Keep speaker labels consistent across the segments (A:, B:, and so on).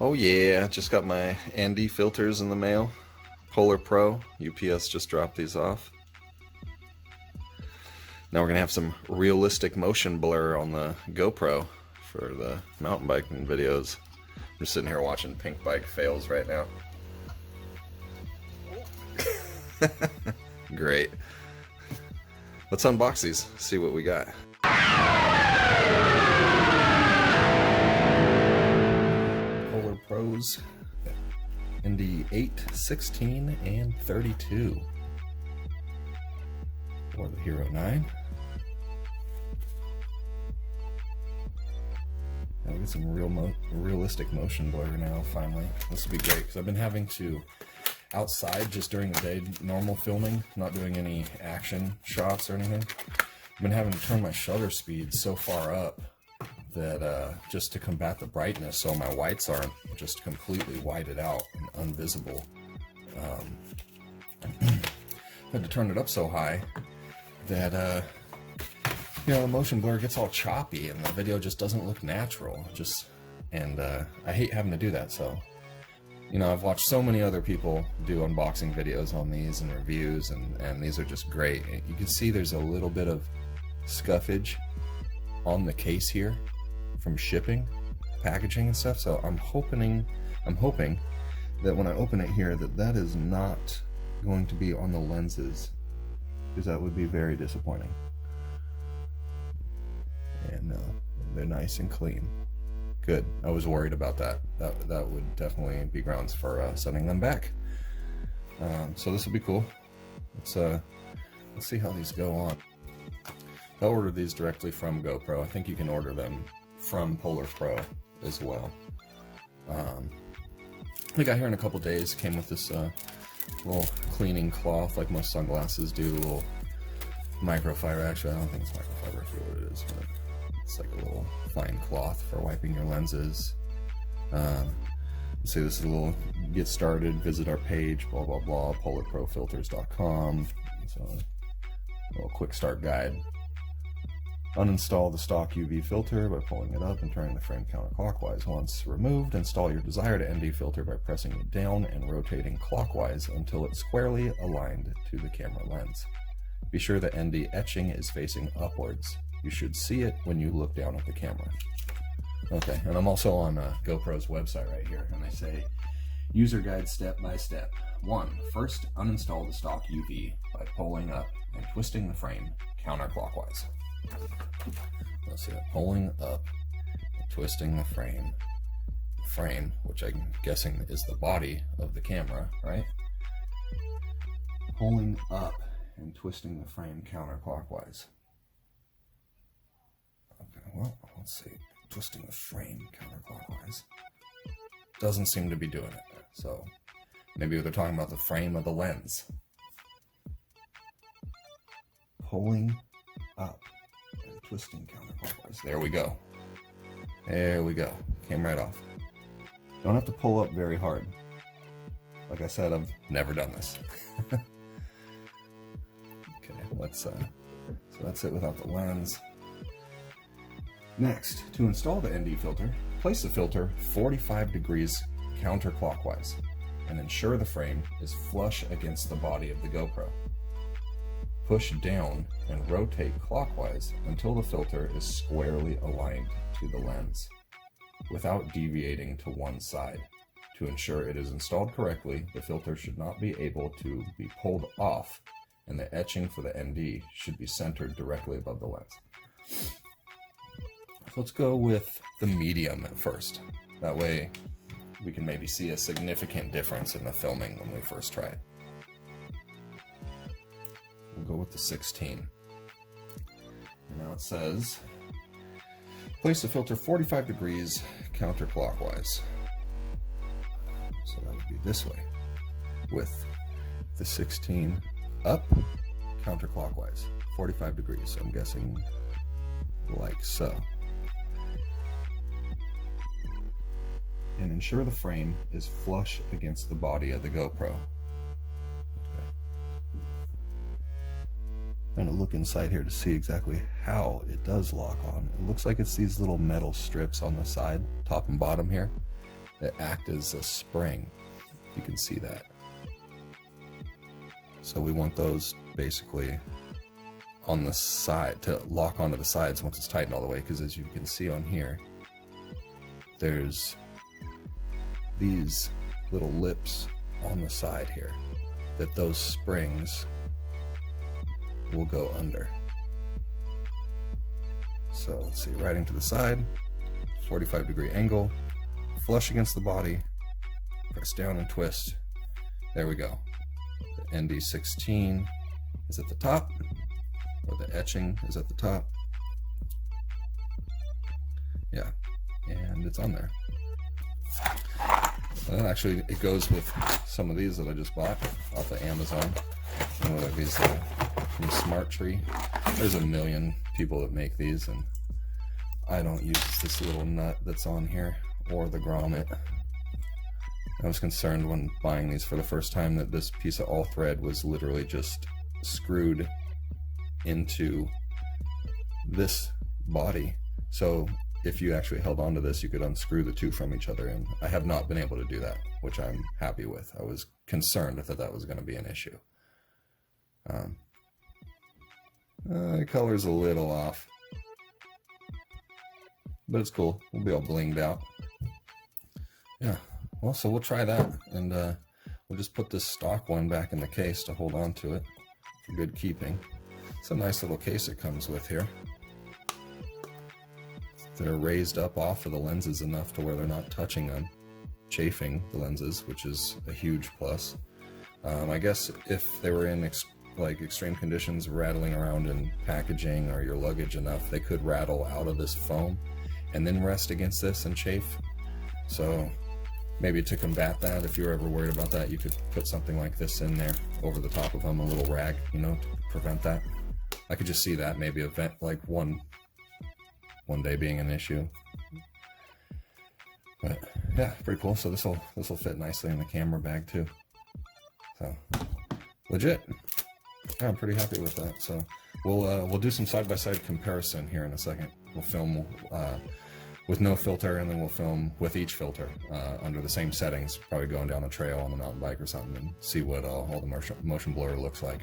A: Oh yeah, just got my ND filters in the mail. PolarPro, UPS just dropped these off. Now we're gonna have some realistic motion blur on the GoPro for the mountain biking videos. I'm just sitting here watching Pink Bike fails right now. Great. Let's unbox these, see what we got. PolarPros ND 8, 16, and 32. Or the Hero 9. Now we get some realistic motion blur now, finally. This will be great, because I've been having to, outside just during the day, normal filming, not doing any action shots or anything, I've been having to turn my shutter speed so far up that just to combat the brightness, so my whites aren't just completely whited out and unvisible. I had to turn it up so high that you know, the motion blur gets all choppy and the video just doesn't look natural. I hate having to do that. So, you know, I've watched so many other people do unboxing videos on these and reviews, and these are just great. You can see there's a little bit of scuffage on the case here from shipping, packaging and stuff. So I'm hoping that when I open it here that is not going to be on the lenses, because that would be very disappointing. And no, they're nice and clean. Good. I was worried about that. That would definitely be grounds for sending them back. So this will be cool. Let's see how these go on. I ordered these directly from GoPro. I think you can order them from PolarPro as well. I got here in a couple days. Came with this little cleaning cloth, like most sunglasses do. A little microfiber. Actually, I don't think it's microfiber. I forget what it is, but it's like a little fine cloth for wiping your lenses. Let's see, this is a little get started, visit our page, blah blah blah, polarprofilters.com. So a little quick start guide. Uninstall the stock UV filter by pulling it up and turning the frame counterclockwise. Once removed, install your desired ND filter by pressing it down and rotating clockwise until it's squarely aligned to the camera lens. Be sure the ND etching is facing upwards. You should see it when you look down at the camera. Okay, and I'm also on GoPro's website right here, and they say, user guide step by step. 1. First, uninstall the stock UV by pulling up and twisting the frame counterclockwise. Let's see, pulling up and twisting the frame. The frame, which I'm guessing is the body of the camera, right? Pulling up and twisting the frame counterclockwise. Okay, well, let's see. Twisting the frame counterclockwise. Doesn't seem to be doing it. So maybe they're talking about the frame of the lens. Pulling up and twisting counterclockwise. There we go. There we go. Came right off. Don't have to pull up very hard. Like I said, I've never done this. Okay, let's so that's it without the lens. Next, to install the ND filter, place the filter 45 degrees counterclockwise and ensure the frame is flush against the body of the GoPro. Push down and rotate clockwise until the filter is squarely aligned to the lens, without deviating to one side. To ensure it is installed correctly, the filter should not be able to be pulled off, and the etching for the ND should be centered directly above the lens. So let's go with the medium at first. That way we can maybe see a significant difference in the filming when we first try it. We'll go with the 16. And now it says, place the filter 45 degrees counterclockwise. So that would be this way, with the 16 up counterclockwise, 45 degrees. So I'm guessing like so. And ensure the frame is flush against the body of the GoPro. Okay. I'm gonna look inside here to see exactly how it does lock on. It looks like it's these little metal strips on the side, top and bottom here, that act as a spring. You can see that. So we want those basically on the side to lock onto the sides once it's tightened all the way, because as you can see on here, there's these little lips on the side here that those springs will go under. So let's see, riding to the side, 45-degree angle, flush against the body, press down and twist. There we go. The ND16 is at the top, or the etching is at the top. Yeah, and it's on there. Well, actually, it goes with some of these that I just bought off of Amazon. You know, like these from Smart Tree. There's a million people that make these, and I don't use this little nut that's on here or the grommet. I was concerned when buying these for the first time that this piece of all thread was literally just screwed into this body. So if you actually held onto this, you could unscrew the two from each other, and I have not been able to do that, which I'm happy with. I was concerned that that was going to be an issue. The color's a little off, but it's cool. We'll be all blinged out. Yeah, well, so we'll try that, and we'll just put this stock one back in the case to hold on to it for good keeping. It's a nice little case it comes with here. They're raised up off of the lenses enough to where they're not touching them, chafing the lenses, which is a huge plus. I guess if they were in extreme conditions, rattling around in packaging or your luggage enough, they could rattle out of this foam and then rest against this and chafe. So maybe to combat that, if you're ever worried about that, you could put something like this in there over the top of them, a little rag, you know, to prevent that. I could just see that maybe event like one day being an issue. But yeah, pretty cool. So this will fit nicely in the camera bag too. So legit. Yeah, I'm pretty happy with that. So we'll do some side-by-side comparison here in a second. We'll film with no filter, and then we'll film with each filter under the same settings, probably going down a trail on a mountain bike or something, and see what all the motion blur looks like.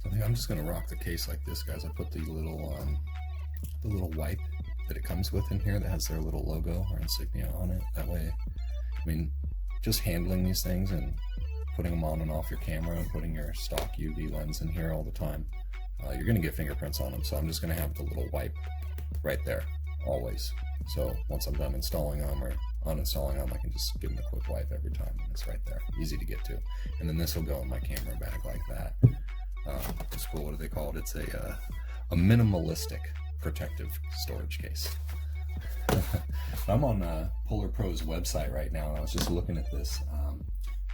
A: So I think I'm just gonna rock the case like this, guys. I put the little wipe that it comes with in here that has their little logo or insignia on it. That way, I mean, just handling these things and putting them on and off your camera and putting your stock UV lens in here all the time, you're gonna get fingerprints on them. So I'm just gonna have the little wipe right there, always. So once I'm done installing them or uninstalling them, I can just give them a quick wipe every time, and it's right there, easy to get to. And then this will go in my camera bag like that. It's cool. What do they call it? It's a minimalistic protective storage case. I'm on PolarPro's website right now, and I was just looking at this.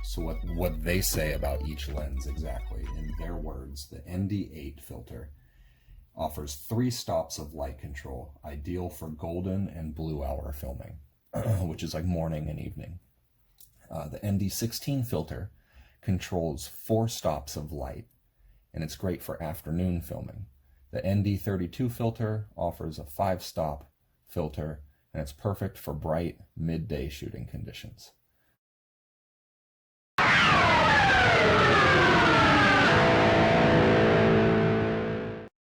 A: So what they say about each lens exactly, in their words, the ND8 filter offers 3 stops of light control, ideal for golden and blue hour filming, which is like morning and evening. The ND16 filter controls 4 stops of light, and it's great for afternoon filming. The ND32 filter offers a 5-stop filter, and it's perfect for bright midday shooting conditions.